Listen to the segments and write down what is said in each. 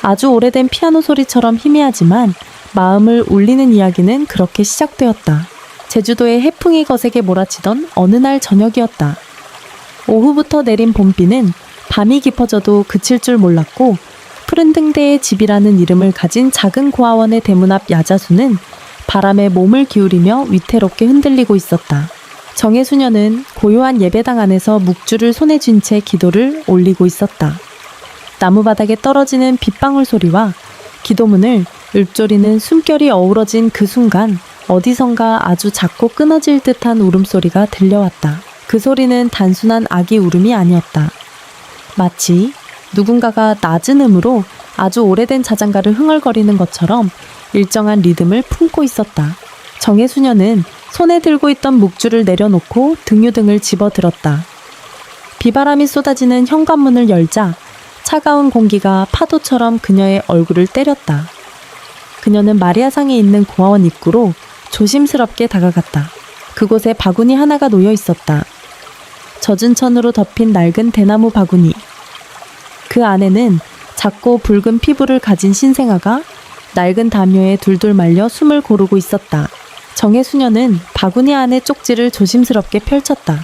아주 오래된 피아노 소리처럼 희미하지만 마음을 울리는 이야기는 그렇게 시작되었다. 제주도의 해풍이 거세게 몰아치던 어느 날 저녁이었다. 오후부터 내린 봄비는 밤이 깊어져도 그칠 줄 몰랐고 푸른 등대의 집이라는 이름을 가진 작은 고아원의 대문 앞 야자수는 바람에 몸을 기울이며 위태롭게 흔들리고 있었다. 정혜수녀는 고요한 예배당 안에서 묵주를 손에 쥔 채 기도를 올리고 있었다. 나무바닥에 떨어지는 빗방울 소리와 기도문을 읊조리는 숨결이 어우러진 그 순간 어디선가 아주 작고 끊어질 듯한 울음소리가 들려왔다. 그 소리는 단순한 아기 울음이 아니었다. 마치 누군가가 낮은 음으로 아주 오래된 자장가를 흥얼거리는 것처럼 일정한 리듬을 품고 있었다. 정혜수녀는 손에 들고 있던 묵주를 내려놓고 등유등을 집어들었다. 비바람이 쏟아지는 현관문을 열자 차가운 공기가 파도처럼 그녀의 얼굴을 때렸다. 그녀는 마리아상에 있는 고아원 입구로 조심스럽게 다가갔다. 그곳에 바구니 하나가 놓여 있었다. 젖은 천으로 덮인 낡은 대나무 바구니. 그 안에는 작고 붉은 피부를 가진 신생아가 낡은 담요에 둘둘 말려 숨을 고르고 있었다. 정혜수녀는 바구니 안의 쪽지를 조심스럽게 펼쳤다.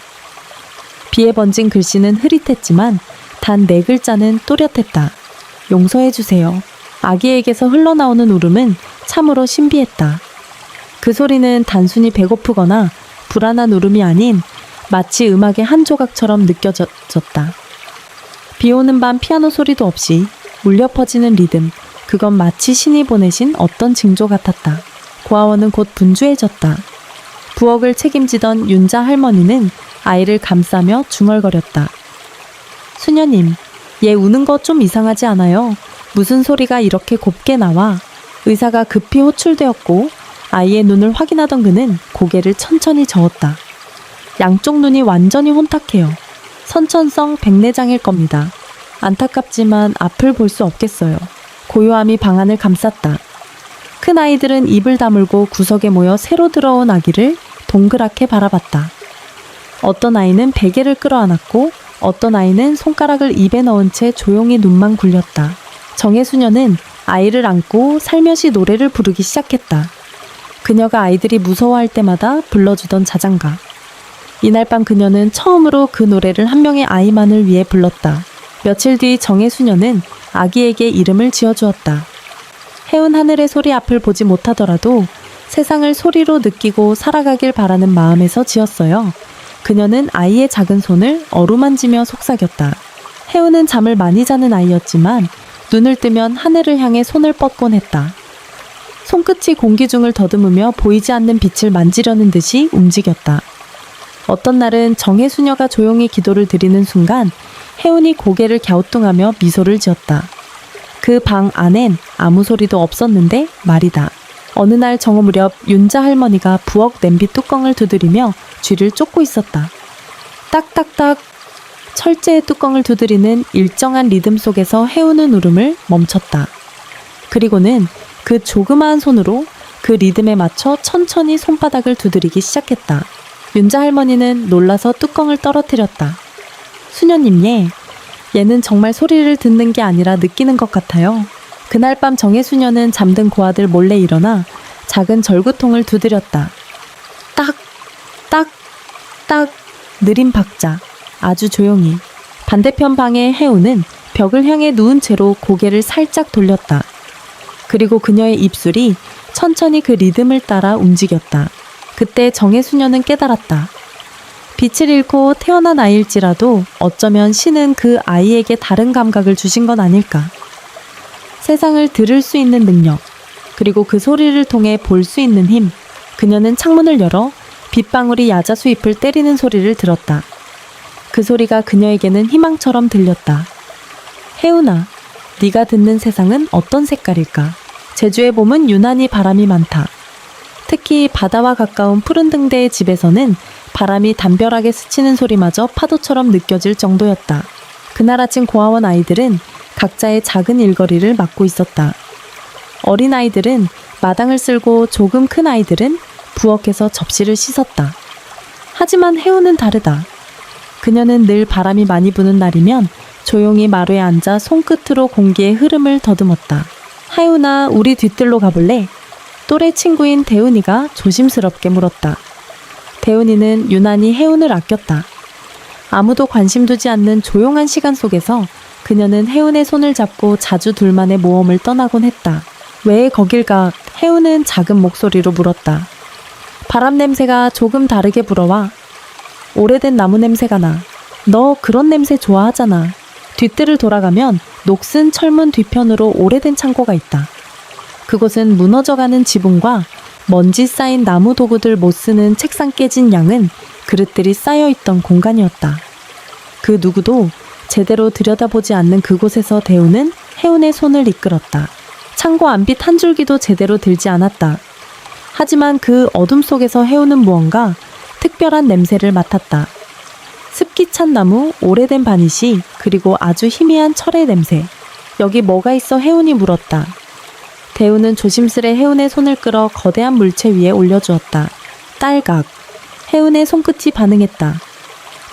비에 번진 글씨는 흐릿했지만 단 4글자는 또렷했다. 용서해주세요. 아기에게서 흘러나오는 울음은 참으로 신비했다. 그 소리는 단순히 배고프거나 불안한 울음이 아닌 마치 음악의 한 조각처럼 느껴졌다. 비오는 밤 피아노 소리도 없이 울려 퍼지는 리듬, 그건 마치 신이 보내신 어떤 징조 같았다. 고아원은 곧 분주해졌다. 부엌을 책임지던 윤자 할머니는 아이를 감싸며 중얼거렸다. 수녀님, 얘 우는 거 좀 이상하지 않아요? 무슨 소리가 이렇게 곱게 나와? 의사가 급히 호출되었고 아이의 눈을 확인하던 그는 고개를 천천히 저었다. 양쪽 눈이 완전히 혼탁해요. 선천성 백내장일 겁니다. 안타깝지만 앞을 볼 수 없겠어요. 고요함이 방안을 감쌌다. 큰 아이들은 입을 다물고 구석에 모여 새로 들어온 아기를 동그랗게 바라봤다. 어떤 아이는 베개를 끌어안았고 어떤 아이는 손가락을 입에 넣은 채 조용히 눈만 굴렸다. 정혜수녀는 아이를 안고 살며시 노래를 부르기 시작했다. 그녀가 아이들이 무서워할 때마다 불러주던 자장가. 이날 밤 그녀는 처음으로 그 노래를 한 명의 아이만을 위해 불렀다. 며칠 뒤 정혜수녀는 아기에게 이름을 지어주었다. 해운 하늘의 소리 앞을 보지 못하더라도 세상을 소리로 느끼고 살아가길 바라는 마음에서 지었어요. 그녀는 아이의 작은 손을 어루만지며 속삭였다. 해운은 잠을 많이 자는 아이였지만 눈을 뜨면 하늘을 향해 손을 뻗곤 했다. 손끝이 공기 중을 더듬으며 보이지 않는 빛을 만지려는 듯이 움직였다. 어떤 날은 정혜수녀가 조용히 기도를 드리는 순간 해운이 고개를 갸우뚱하며 미소를 지었다. 그 방 안엔 아무 소리도 없었는데 말이다. 어느 날 정오 무렵 윤자 할머니가 부엌 냄비 뚜껑을 두드리며 쥐를 쫓고 있었다. 딱딱딱 철제의 뚜껑을 두드리는 일정한 리듬 속에서 해우는 울음을 멈췄다. 그리고는 그 조그마한 손으로 그 리듬에 맞춰 천천히 손바닥을 두드리기 시작했다. 윤자 할머니는 놀라서 뚜껑을 떨어뜨렸다. 수녀님 얘는 정말 소리를 듣는 게 아니라 느끼는 것 같아요. 그날 밤 정혜수녀는 잠든 고아들 몰래 일어나 작은 절구통을 두드렸다. 딱, 딱, 딱 느린 박자. 아주 조용히. 반대편 방의 해우는 벽을 향해 누운 채로 고개를 살짝 돌렸다. 그리고 그녀의 입술이 천천히 그 리듬을 따라 움직였다. 그때 정혜수녀는 깨달았다. 빛을 잃고 태어난 아이일지라도 어쩌면 신은 그 아이에게 다른 감각을 주신 건 아닐까. 세상을 들을 수 있는 능력, 그리고 그 소리를 통해 볼 수 있는 힘. 그녀는 창문을 열어 빗방울이 야자수 잎을 때리는 소리를 들었다. 그 소리가 그녀에게는 희망처럼 들렸다. 해운아, 네가 듣는 세상은 어떤 색깔일까? 제주의 봄은 유난히 바람이 많다. 특히 바다와 가까운 푸른 등대의 집에서는 바람이 담벼락에 스치는 소리마저 파도처럼 느껴질 정도였다. 그날 아침 고아원 아이들은 각자의 작은 일거리를 맡고 있었다. 어린 아이들은 마당을 쓸고 조금 큰 아이들은 부엌에서 접시를 씻었다. 하지만 해우는 다르다. 그녀는 늘 바람이 많이 부는 날이면 조용히 마루에 앉아 손끝으로 공기의 흐름을 더듬었다. 하윤아, 우리 뒤뜰로 가볼래? 또래 친구인 대훈이가 조심스럽게 물었다. 대훈이는 유난히 혜운을 아꼈다. 아무도 관심 두지 않는 조용한 시간 속에서 그녀는 혜운의 손을 잡고 자주 둘만의 모험을 떠나곤 했다. 왜 거길 가? 혜운은 작은 목소리로 물었다. 바람 냄새가 조금 다르게 불어와. 오래된 나무 냄새가 나. 너 그런 냄새 좋아하잖아. 뒷뜰을 돌아가면 녹슨 철문 뒤편으로 오래된 창고가 있다. 그곳은 무너져가는 지붕과 먼지 쌓인 나무 도구들 못 쓰는 책상 깨진 양은 그릇들이 쌓여있던 공간이었다. 그 누구도 제대로 들여다보지 않는 그곳에서 대우는 혜운의 손을 이끌었다. 창고 안빛 한 줄기도 제대로 들지 않았다. 하지만 그 어둠 속에서 혜운은 무언가 특별한 냄새를 맡았다. 습기 찬 나무, 오래된 바니시, 그리고 아주 희미한 철의 냄새. 여기 뭐가 있어? 혜운이 물었다. 대우는 조심스레 혜운의 손을 끌어 거대한 물체 위에 올려주었다. 딸각. 혜운의 손끝이 반응했다.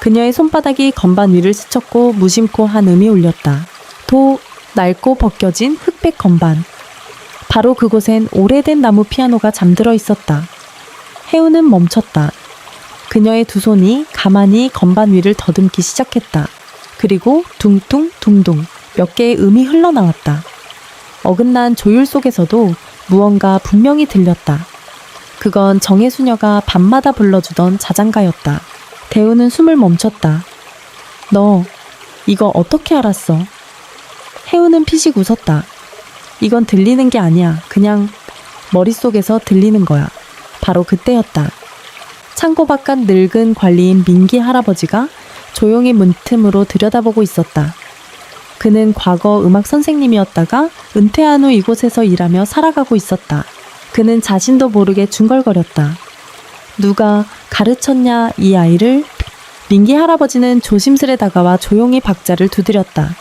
그녀의 손바닥이 건반 위를 스쳤고 무심코 한 음이 울렸다. 낡고 벗겨진 흑백 건반. 바로 그곳엔 오래된 나무 피아노가 잠들어 있었다. 혜운은 멈췄다. 그녀의 두 손이 가만히 건반 위를 더듬기 시작했다. 그리고 둥둥 둥둥 몇 개의 음이 흘러나왔다. 어긋난 조율 속에서도 무언가 분명히 들렸다. 그건 정혜수녀가 밤마다 불러주던 자장가였다. 대우는 숨을 멈췄다. 너 이거 어떻게 알았어? 혜우는 피식 웃었다. 이건 들리는 게 아니야. 그냥 머릿속에서 들리는 거야. 바로 그때였다. 창고 바깥 늙은 관리인 민기 할아버지가 조용히 문틈으로 들여다보고 있었다. 그는 과거 음악 선생님이었다가 은퇴한 후 이곳에서 일하며 살아가고 있었다. 그는 자신도 모르게 중얼거렸다. 누가 가르쳤냐 이 아이를? 민기 할아버지는 조심스레 다가와 조용히 박자를 두드렸다.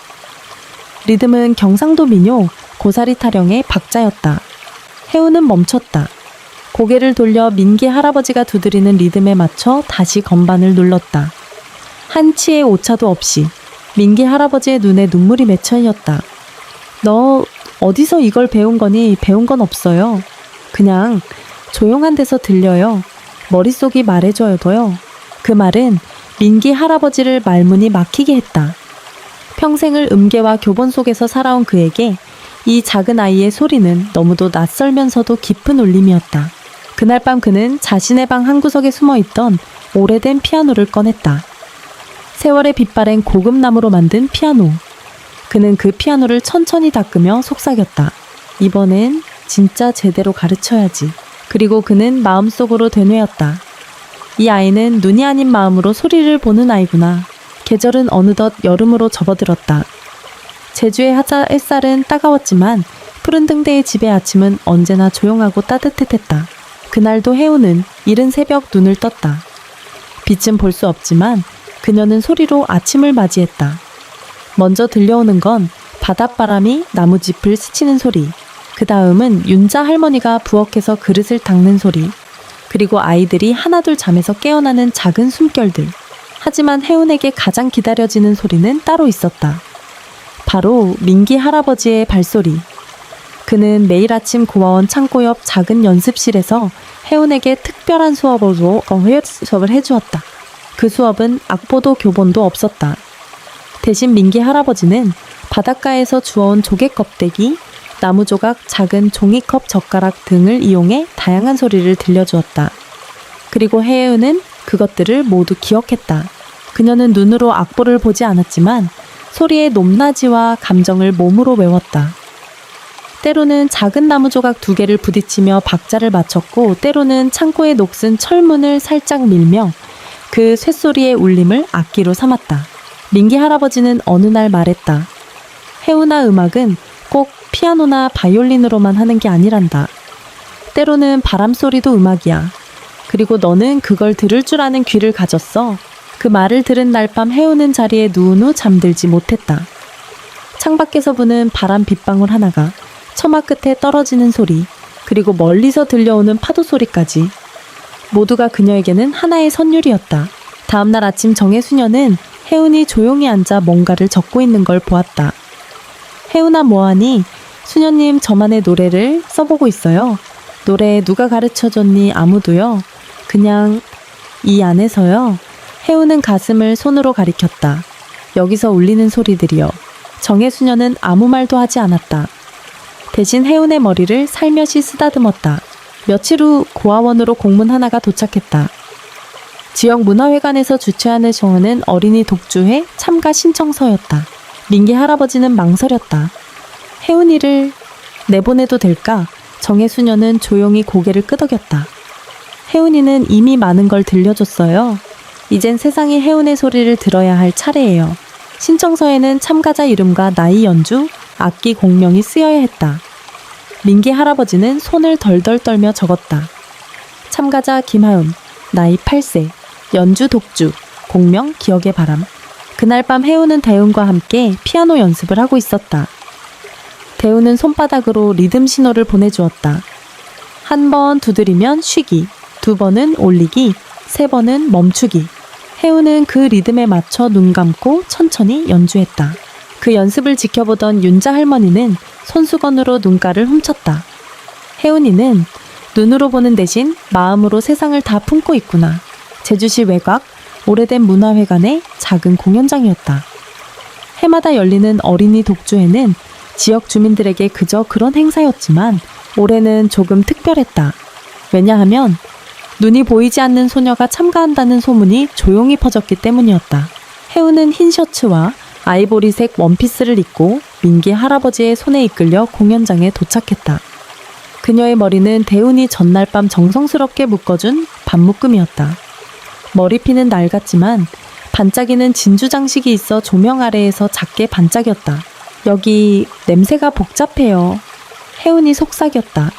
리듬은 경상도 민요 고사리 타령의 박자였다. 혜우는 멈췄다. 고개를 돌려 민기 할아버지가 두드리는 리듬에 맞춰 다시 건반을 눌렀다. 한 치의 오차도 없이 민기 할아버지의 눈에 눈물이 맺혀 있었다. 너 어디서 이걸 배운 거니? 배운 건 없어요. 그냥 조용한 데서 들려요. 머릿속이 말해줘요도요. 그 말은 민기 할아버지를 말문이 막히게 했다. 평생을 음계와 교본 속에서 살아온 그에게 이 작은 아이의 소리는 너무도 낯설면서도 깊은 울림이었다. 그날 밤 그는 자신의 방 한구석에 숨어있던 오래된 피아노를 꺼냈다. 세월의 빛바랜 고급나무로 만든 피아노. 그는 그 피아노를 천천히 닦으며 속삭였다. 이번엔 진짜 제대로 가르쳐야지. 그리고 그는 마음속으로 되뇌었다. 이 아이는 눈이 아닌 마음으로 소리를 보는 아이구나. 계절은 어느덧 여름으로 접어들었다. 제주의 햇살은 따가웠지만 푸른 등대의 집의 아침은 언제나 조용하고 따뜻했다. 그날도 혜우는 이른 새벽 눈을 떴다. 빛은 볼 수 없지만 그녀는 소리로 아침을 맞이했다. 먼저 들려오는 건 바닷바람이 나무짚을 스치는 소리. 그 다음은 윤자 할머니가 부엌에서 그릇을 닦는 소리. 그리고 아이들이 하나둘 잠에서 깨어나는 작은 숨결들. 하지만 혜운에게 가장 기다려지는 소리는 따로 있었다. 바로 민기 할아버지의 발소리. 그는 매일 아침 고아원 창고 옆 작은 연습실에서 혜운에게 특별한 수업으로 수업을 해주었다. 그 수업은 악보도 교본도 없었다. 대신 민기 할아버지는 바닷가에서 주워온 조개 껍데기, 나무 조각, 작은 종이컵, 젓가락 등을 이용해 다양한 소리를 들려주었다. 그리고 혜은은 그것들을 모두 기억했다. 그녀는 눈으로 악보를 보지 않았지만 소리의 높낮이와 감정을 몸으로 외웠다. 때로는 작은 나무 조각 2개를 부딪히며 박자를 맞췄고 때로는 창고의 녹슨 철문을 살짝 밀며 그 쇳소리의 울림을 악기로 삼았다. 민기 할아버지는 어느 날 말했다. 혜우나 음악은 꼭 피아노나 바이올린으로만 하는 게 아니란다. 때로는 바람소리도 음악이야. 그리고 너는 그걸 들을 줄 아는 귀를 가졌어. 그 말을 들은 날 밤 혜우는 자리에 누운 후 잠들지 못했다. 창밖에서 부는 바람 빗방울 하나가 처마 끝에 떨어지는 소리, 그리고 멀리서 들려오는 파도 소리까지 모두가 그녀에게는 하나의 선율이었다. 다음날 아침 정혜수녀는 혜운이 조용히 앉아 뭔가를 적고 있는 걸 보았다. 혜운아 뭐하니? 수녀님 저만의 노래를 써보고 있어요. 노래 누가 가르쳐줬니? 아무도요. 그냥 이 안에서요. 혜운은 가슴을 손으로 가리켰다. 여기서 울리는 소리들이요. 정혜수녀는 아무 말도 하지 않았다. 대신 혜운의 머리를 살며시 쓰다듬었다. 며칠 후 고아원으로 공문 하나가 도착했다. 지역 문화회관에서 주최하는 정원은 어린이 독주회 참가 신청서였다. 민기 할아버지는 망설였다. 혜운이를 내보내도 될까? 정혜수녀는 조용히 고개를 끄덕였다. 혜운이는 이미 많은 걸 들려줬어요. 이젠 세상이 혜운의 소리를 들어야 할 차례예요. 신청서에는 참가자 이름과 나이, 연주, 악기 공명이 쓰여야 했다. 민기 할아버지는 손을 덜덜 떨며 적었다. 참가자 김하윤, 나이 8세, 연주 독주, 공명 기억의 바람. 그날 밤 혜운은 대훈과 함께 피아노 연습을 하고 있었다. 대훈은 손바닥으로 리듬 신호를 보내주었다. 한 번 두드리면 쉬기, 두 번은 올리기, 세 번은 멈추기. 혜운은 그 리듬에 맞춰 눈 감고 천천히 연주했다. 그 연습을 지켜보던 윤자 할머니는 손수건으로 눈가를 훔쳤다. 혜운이는 눈으로 보는 대신 마음으로 세상을 다 품고 있구나. 제주시 외곽 오래된 문화회관의 작은 공연장이었다. 해마다 열리는 어린이 독주회는 지역 주민들에게 그저 그런 행사였지만 올해는 조금 특별했다. 왜냐하면 눈이 보이지 않는 소녀가 참가한다는 소문이 조용히 퍼졌기 때문이었다. 혜우는 흰 셔츠와 아이보리색 원피스를 입고 민기 할아버지의 손에 이끌려 공연장에 도착했다. 그녀의 머리는 대훈이 전날 밤 정성스럽게 묶어준 반묶음이었다. 머리핀은 낡았지만 반짝이는 진주 장식이 있어 조명 아래에서 작게 반짝였다. 여기 냄새가 복잡해요. 혜운이 속삭였다.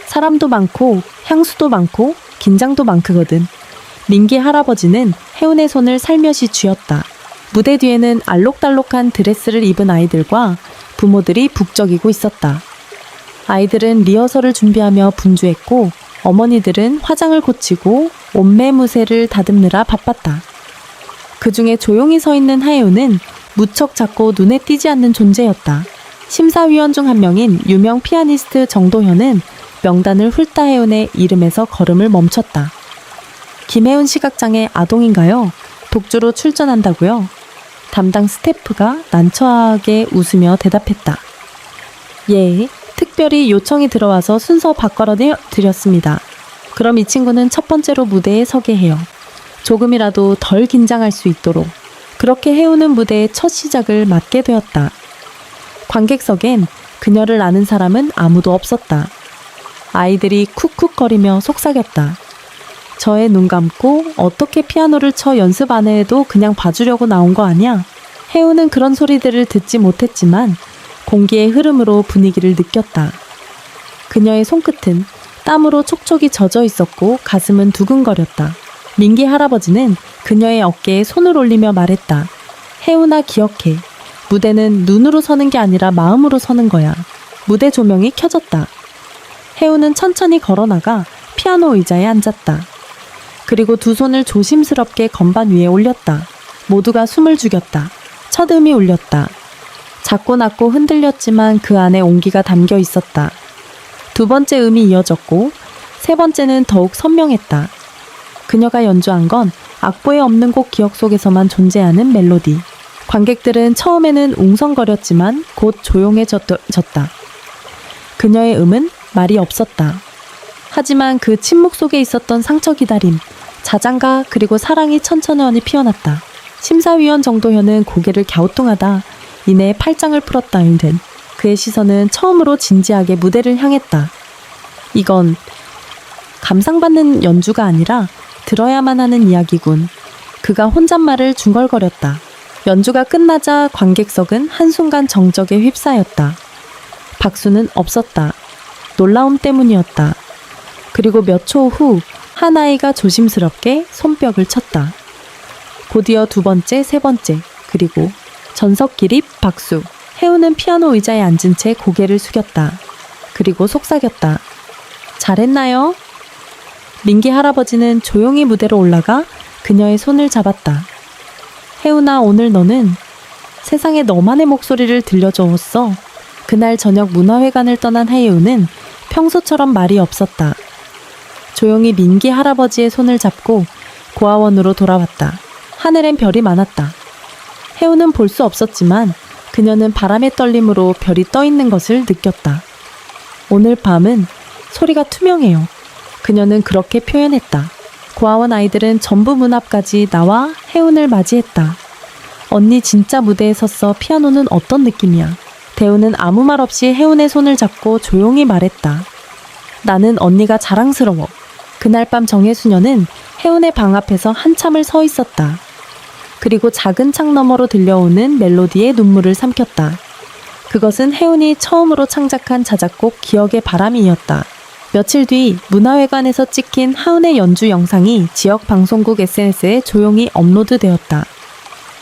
사람도 많고 향수도 많고 긴장도 많거든. 민기 할아버지는 혜운의 손을 살며시 쥐었다. 무대 뒤에는 알록달록한 드레스를 입은 아이들과 부모들이 북적이고 있었다. 아이들은 리허설을 준비하며 분주했고 어머니들은 화장을 고치고 옷매무새를 다듬느라 바빴다. 그 중에 조용히 서 있는 하혜운은 무척 작고 눈에 띄지 않는 존재였다. 심사위원 중 한 명인 유명 피아니스트 정도현은 명단을 훑다 혜운의 이름에서 걸음을 멈췄다. 김혜운 시각장애 아동인가요? 독주로 출전한다고요? 담당 스태프가 난처하게 웃으며 대답했다. 예, 특별히 요청이 들어와서 순서 바꿔 드렸습니다. 그럼 이 친구는 첫 번째로 무대에 서게 해요. 조금이라도 덜 긴장할 수 있도록. 그렇게 혜운은 무대의 첫 시작을 맡게 되었다. 관객석엔 그녀를 아는 사람은 아무도 없었다. 아이들이 쿡쿡거리며 속삭였다. 저의 눈 감고 어떻게 피아노를 쳐 연습 안 해도 그냥 봐주려고 나온 거 아니야? 혜운은 그런 소리들을 듣지 못했지만 공기의 흐름으로 분위기를 느꼈다. 그녀의 손끝은 땀으로 촉촉이 젖어 있었고 가슴은 두근거렸다. 민기 할아버지는 그녀의 어깨에 손을 올리며 말했다. 혜운아 기억해. 무대는 눈으로 서는 게 아니라 마음으로 서는 거야. 무대 조명이 켜졌다. 혜운은 천천히 걸어나가 피아노 의자에 앉았다. 그리고 두 손을 조심스럽게 건반 위에 올렸다. 모두가 숨을 죽였다. 첫 음이 울렸다. 작고 낮고 흔들렸지만 그 안에 온기가 담겨 있었다. 두 번째 음이 이어졌고 세 번째는 더욱 선명했다. 그녀가 연주한 건 악보에 없는 곡 기억 속에서만 존재하는 멜로디. 관객들은 처음에는 웅성거렸지만 곧 조용해졌다. 그녀의 음은 말이 없었다. 하지만 그 침묵 속에 있었던 상처 기다림, 자장가 그리고 사랑이 천천히 피어났다. 심사위원 정도현은 고개를 갸우뚱하다 이내 팔짱을 풀었다인 듯 그의 시선은 처음으로 진지하게 무대를 향했다. 이건 감상받는 연주가 아니라 들어야만 하는 이야기군. 그가 혼잣말을 중얼거렸다. 연주가 끝나자 관객석은 한순간 정적에 휩싸였다. 박수는 없었다. 놀라움 때문이었다. 그리고 몇 초 후 한 아이가 조심스럽게 손뼉을 쳤다. 곧이어 두 번째, 세 번째, 그리고 전석기립 박수. 혜우는 피아노 의자에 앉은 채 고개를 숙였다. 그리고 속삭였다. 잘했나요? 민기 할아버지는 조용히 무대로 올라가 그녀의 손을 잡았다. 혜훈아, 오늘 너는 세상에 너만의 목소리를 들려주었어. 그날 저녁 문화회관을 떠난 혜훈은 평소처럼 말이 없었다. 조용히 민기 할아버지의 손을 잡고 고아원으로 돌아왔다. 하늘엔 별이 많았다. 혜훈은 볼 수 없었지만 그녀는 바람의 떨림으로 별이 떠 있는 것을 느꼈다. 오늘 밤은 소리가 투명해요. 그녀는 그렇게 표현했다. 고아원 아이들은 전부 문 앞까지 나와 혜훈을 맞이했다. 언니 진짜 무대에 섰어. 피아노는 어떤 느낌이야? 대우는 아무 말 없이 혜훈의 손을 잡고 조용히 말했다. 나는 언니가 자랑스러워. 그날 밤 정혜수녀는 혜훈의 방 앞에서 한참을 서 있었다. 그리고 작은 창 너머로 들려오는 멜로디에 눈물을 삼켰다. 그것은 혜훈이 처음으로 창작한 자작곡 기억의 바람이었다. 며칠 뒤 문화회관에서 찍힌 하은의 연주 영상이 지역 방송국 SNS에 조용히 업로드되었다.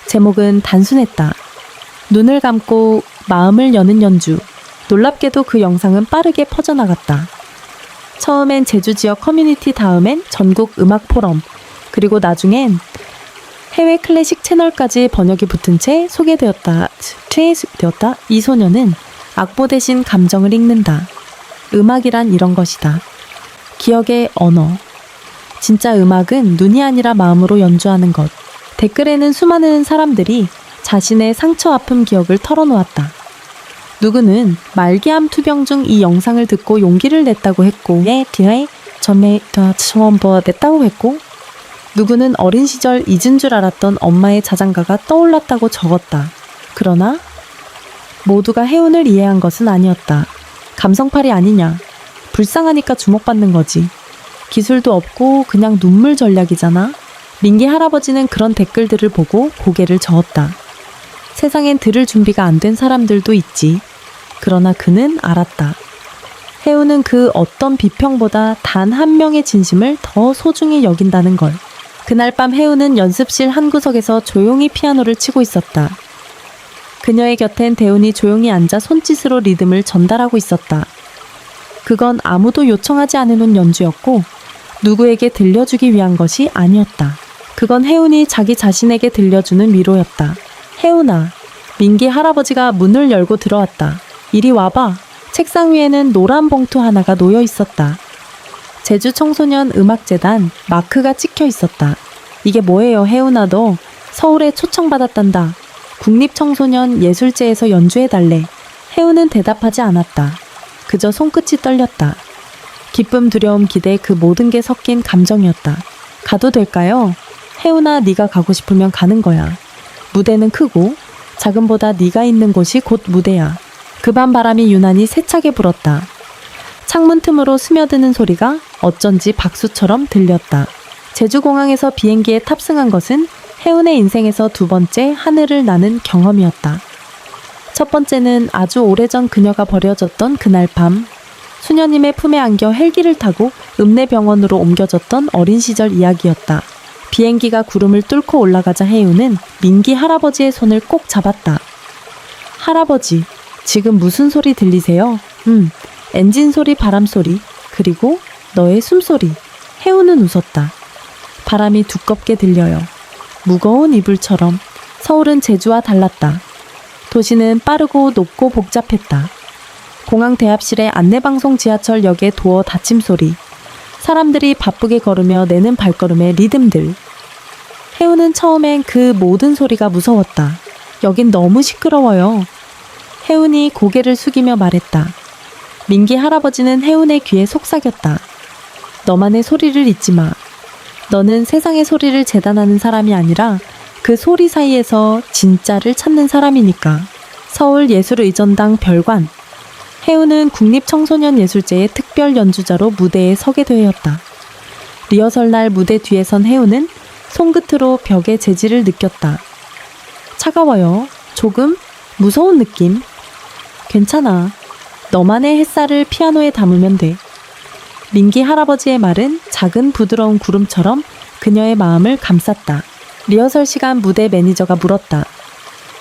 제목은 단순했다. 눈을 감고 마음을 여는 연주. 놀랍게도 그 영상은 빠르게 퍼져나갔다. 처음엔 제주 지역 커뮤니티, 다음엔 전국 음악 포럼, 그리고 나중엔 해외 클래식 채널까지 번역이 붙은 채 소개되었다. 이 소녀는 악보 대신 감정을 읽는다. 음악이란 이런 것이다. 기억의 언어. 진짜 음악은 눈이 아니라 마음으로 연주하는 것. 댓글에는 수많은 사람들이 자신의 상처 아픔 기억을 털어놓았다. 누구는 말기암 투병 중 이 영상을 듣고 용기를 냈다고 했고, 냈다고 했고, 누구는 어린 시절 잊은 줄 알았던 엄마의 자장가가 떠올랐다고 적었다. 그러나 모두가 혜훈을 이해한 것은 아니었다. 감성팔이 아니냐. 불쌍하니까 주목받는 거지. 기술도 없고 그냥 눈물 전략이잖아. 민기 할아버지는 그런 댓글들을 보고 고개를 저었다. 세상엔 들을 준비가 안 된 사람들도 있지. 그러나 그는 알았다. 혜훈은 그 어떤 비평보다 단 한 명의 진심을 더 소중히 여긴다는 걸. 그날 밤 혜훈은 연습실 한 구석에서 조용히 피아노를 치고 있었다. 그녀의 곁엔 대훈이 조용히 앉아 손짓으로 리듬을 전달하고 있었다. 그건 아무도 요청하지 않은 연주였고 누구에게 들려주기 위한 것이 아니었다. 그건 혜훈이 자기 자신에게 들려주는 위로였다. 혜훈아, 민기 할아버지가 문을 열고 들어왔다. 이리 와봐. 책상 위에는 노란 봉투 하나가 놓여 있었다. 제주 청소년 음악재단 마크가 찍혀 있었다. 이게 뭐예요, 혜훈아, 너 서울에 초청받았단다. 국립청소년 예술제에서 연주해달래. 혜훈은 대답하지 않았다. 그저 손끝이 떨렸다. 기쁨, 두려움, 기대, 그 모든 게 섞인 감정이었다. 가도 될까요? 혜훈아, 네가 가고 싶으면 가는 거야. 무대는 크고 작음보다 네가 있는 곳이 곧 무대야. 그 밤 바람이 유난히 세차게 불었다. 창문 틈으로 스며드는 소리가 어쩐지 박수처럼 들렸다. 제주공항에서 비행기에 탑승한 것은 혜훈의 인생에서 두 번째 하늘을 나는 경험이었다. 첫 번째는 아주 오래전 그녀가 버려졌던 그날 밤, 수녀님의 품에 안겨 헬기를 타고 읍내병원으로 옮겨졌던 어린 시절 이야기였다. 비행기가 구름을 뚫고 올라가자 혜훈은 민기 할아버지의 손을 꼭 잡았다. 할아버지, 지금 무슨 소리 들리세요? 엔진 소리, 바람 소리, 그리고 너의 숨소리. 혜훈은 웃었다. 바람이 두껍게 들려요. 무거운 이불처럼. 서울은 제주와 달랐다. 도시는 빠르고 높고 복잡했다. 공항 대합실의 안내방송 지하철역의 도어 닫힘 소리. 사람들이 바쁘게 걸으며 내는 발걸음의 리듬들. 혜훈은 처음엔 그 모든 소리가 무서웠다. 여긴 너무 시끄러워요. 혜훈이 고개를 숙이며 말했다. 민기 할아버지는 혜훈의 귀에 속삭였다. 너만의 소리를 잊지 마. 너는 세상의 소리를 재단하는 사람이 아니라 그 소리 사이에서 진짜를 찾는 사람이니까. 서울예술의전당 별관. 혜훈은 국립청소년예술제의 특별 연주자로 무대에 서게 되었다. 리허설 날 무대 뒤에 선 혜훈은 손끝으로 벽의 재질을 느꼈다. 차가워요. 조금 무서운 느낌. 괜찮아. 너만의 햇살을 피아노에 담으면 돼. 민기 할아버지의 말은 작은 부드러운 구름처럼 그녀의 마음을 감쌌다. 리허설 시간 무대 매니저가 물었다.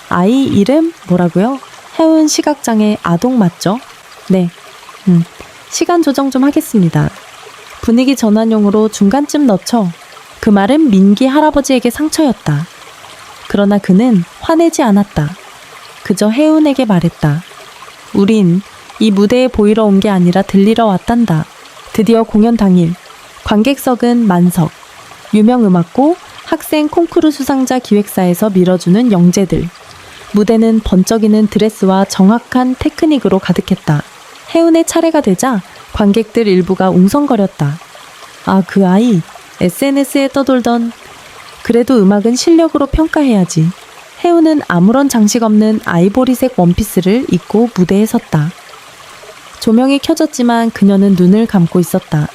아이 이름 뭐라고요? 혜훈 시각장애 아동 맞죠? 네. 시간 조정 좀 하겠습니다. 분위기 전환용으로 중간쯤 넣죠. 그 말은 민기 할아버지에게 상처였다. 그러나 그는 화내지 않았다. 그저 혜운에게 말했다. 우린 이 무대에 보이러 온 게 아니라 들리러 왔단다. 드디어 공연 당일, 관객석은 만석, 유명 음악고, 학생 콩쿠르 수상자 기획사에서 밀어주는 영재들. 무대는 번쩍이는 드레스와 정확한 테크닉으로 가득했다. 혜운의 차례가 되자 관객들 일부가 웅성거렸다. 아, 그 아이, SNS에 떠돌던. 그래도 음악은 실력으로 평가해야지. 혜운은 아무런 장식 없는 아이보리색 원피스를 입고 무대에 섰다. 조명이 켜졌지만 그녀는 눈을 감고 있었다.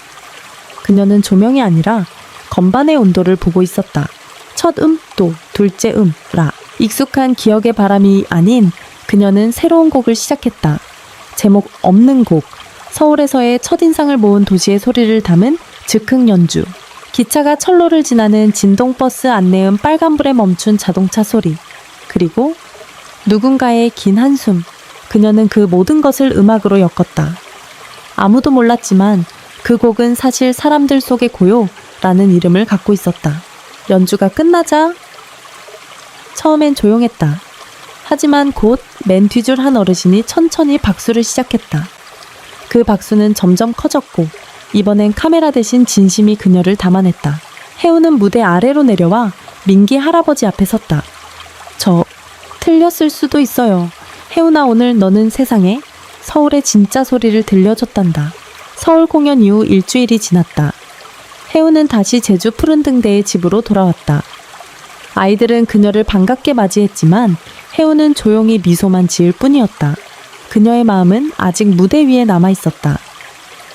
그녀는 조명이 아니라 건반의 온도를 보고 있었다. 첫 도, 둘째 라. 익숙한 기억의 바람이 아닌 그녀는 새로운 곡을 시작했다. 제목 없는 곡, 서울에서의 첫인상을 모은 도시의 소리를 담은 즉흥 연주. 기차가 철로를 지나는 진동버스 안내음 빨간불에 멈춘 자동차 소리. 그리고 누군가의 긴 한숨. 그녀는 그 모든 것을 음악으로 엮었다. 아무도 몰랐지만 그 곡은 사실 사람들 속의 고요라는 이름을 갖고 있었다. 연주가 끝나자 처음엔 조용했다. 하지만 곧 맨 뒤줄 한 어르신이 천천히 박수를 시작했다. 그 박수는 점점 커졌고 이번엔 카메라 대신 진심이 그녀를 담아냈다. 혜우는 무대 아래로 내려와 민기 할아버지 앞에 섰다. 저 틀렸을 수도 있어요. 혜우나, 오늘 너는 세상에 서울의 진짜 소리를 들려줬단다. 서울 공연 이후 일주일이 지났다. 혜우는 다시 제주 푸른등대의 집으로 돌아왔다. 아이들은 그녀를 반갑게 맞이했지만 혜우는 조용히 미소만 지을 뿐이었다. 그녀의 마음은 아직 무대 위에 남아있었다.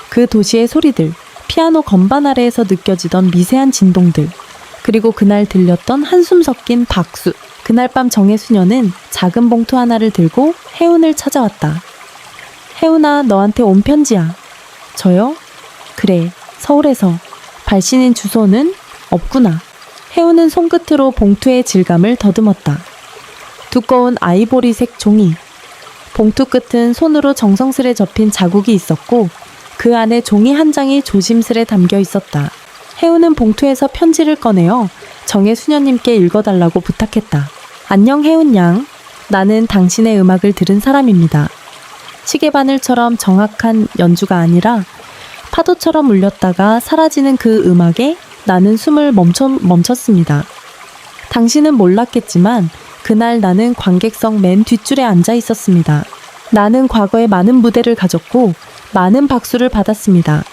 그 도시의 소리들, 피아노 건반 아래에서 느껴지던 미세한 진동들, 그리고 그날 들렸던 한숨 섞인 박수. 그날 밤 정혜수녀는 작은 봉투 하나를 들고 혜운을 찾아왔다. 혜운아, 너한테 온 편지야. 저요? 그래, 서울에서. 발신인 주소는 없구나. 혜운은 손끝으로 봉투의 질감을 더듬었다. 두꺼운 아이보리색 종이. 봉투 끝은 손으로 정성스레 접힌 자국이 있었고 그 안에 종이 한 장이 조심스레 담겨 있었다. 혜운은 봉투에서 편지를 꺼내어 정혜수녀님께 읽어달라고 부탁했다. 안녕 혜운 양. 나는 당신의 음악을 들은 사람입니다. 시계바늘처럼 정확한 연주가 아니라 파도처럼 울렸다가 사라지는 그 음악에 나는 숨을 멈췄습니다. 당신은 몰랐겠지만 그날 나는 관객석 맨 뒷줄에 앉아 있었습니다. 나는 과거에 많은 무대를 가졌고 많은 박수를 받았습니다.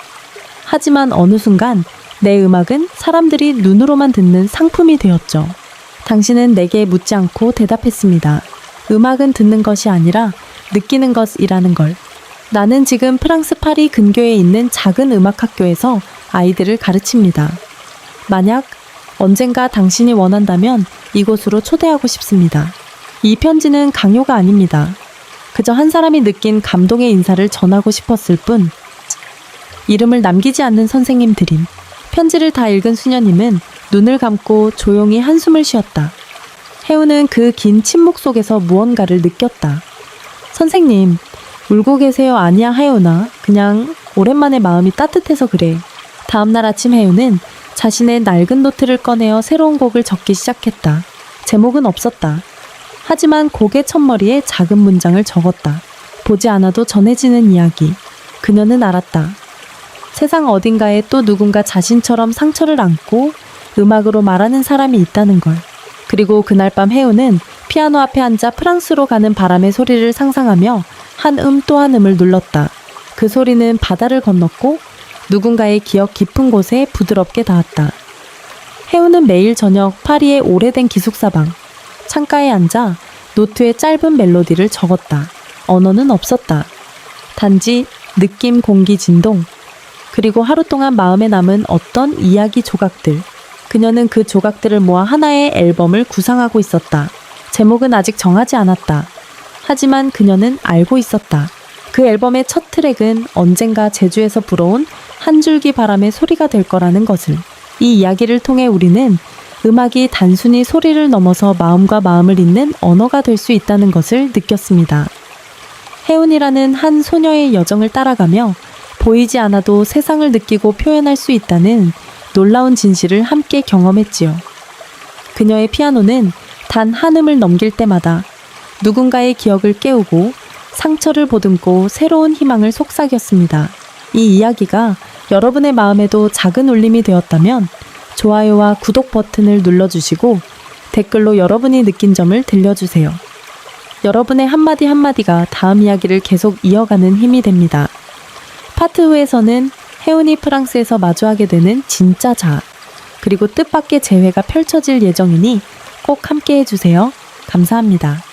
하지만 어느 순간 내 음악은 사람들이 눈으로만 듣는 상품이 되었죠. 당신은 내게 묻지 않고 대답했습니다. 음악은 듣는 것이 아니라 느끼는 것이라는 걸. 나는 지금 프랑스 파리 근교에 있는 작은 음악학교에서 아이들을 가르칩니다. 만약 언젠가 당신이 원한다면 이곳으로 초대하고 싶습니다. 이 편지는 강요가 아닙니다. 그저 한 사람이 느낀 감동의 인사를 전하고 싶었을 뿐. 이름을 남기지 않는 선생님 드림. 편지를 다 읽은 수녀님은 눈을 감고 조용히 한숨을 쉬었다. 혜우는 그 긴 침묵 속에서 무언가를 느꼈다. 선생님, 울고 계세요? 아니야 혜우나. 그냥 오랜만에 마음이 따뜻해서 그래. 다음날 아침 혜우는 자신의 낡은 노트를 꺼내어 새로운 곡을 적기 시작했다. 제목은 없었다. 하지만 곡의 첫머리에 작은 문장을 적었다. 보지 않아도 전해지는 이야기. 그녀는 알았다. 세상 어딘가에 또 누군가 자신처럼 상처를 안고 음악으로 말하는 사람이 있다는 걸. 그리고 그날 밤 혜우는 피아노 앞에 앉아 프랑스로 가는 바람의 소리를 상상하며 한 또 한 음을 눌렀다. 그 소리는 바다를 건넜고 누군가의 기억 깊은 곳에 부드럽게 닿았다. 혜우는 매일 저녁 파리의 오래된 기숙사방 창가에 앉아 노트에 짧은 멜로디를 적었다. 언어는 없었다. 단지 느낌, 공기, 진동, 그리고 하루 동안 마음에 남은 어떤 이야기 조각들. 그녀는 그 조각들을 모아 하나의 앨범을 구상하고 있었다. 제목은 아직 정하지 않았다. 하지만 그녀는 알고 있었다. 그 앨범의 첫 트랙은 언젠가 제주에서 불어온 한 줄기 바람의 소리가 될 거라는 것을. 이 이야기를 통해 우리는 음악이 단순히 소리를 넘어서 마음과 마음을 잇는 언어가 될 수 있다는 것을 느꼈습니다. 혜운이라는 한 소녀의 여정을 따라가며 보이지 않아도 세상을 느끼고 표현할 수 있다는 놀라운 진실을 함께 경험했지요. 그녀의 피아노는 단 한음을 넘길 때마다 누군가의 기억을 깨우고 상처를 보듬고 새로운 희망을 속삭였습니다. 이 이야기가 여러분의 마음에도 작은 울림이 되었다면 좋아요와 구독 버튼을 눌러주시고 댓글로 여러분이 느낀 점을 들려주세요. 여러분의 한마디 한마디가 다음 이야기를 계속 이어가는 힘이 됩니다. 파트 후에서는 혜운이 프랑스에서 마주하게 되는 진짜 자아, 그리고 뜻밖의 재회가 펼쳐질 예정이니 꼭 함께 해주세요. 감사합니다.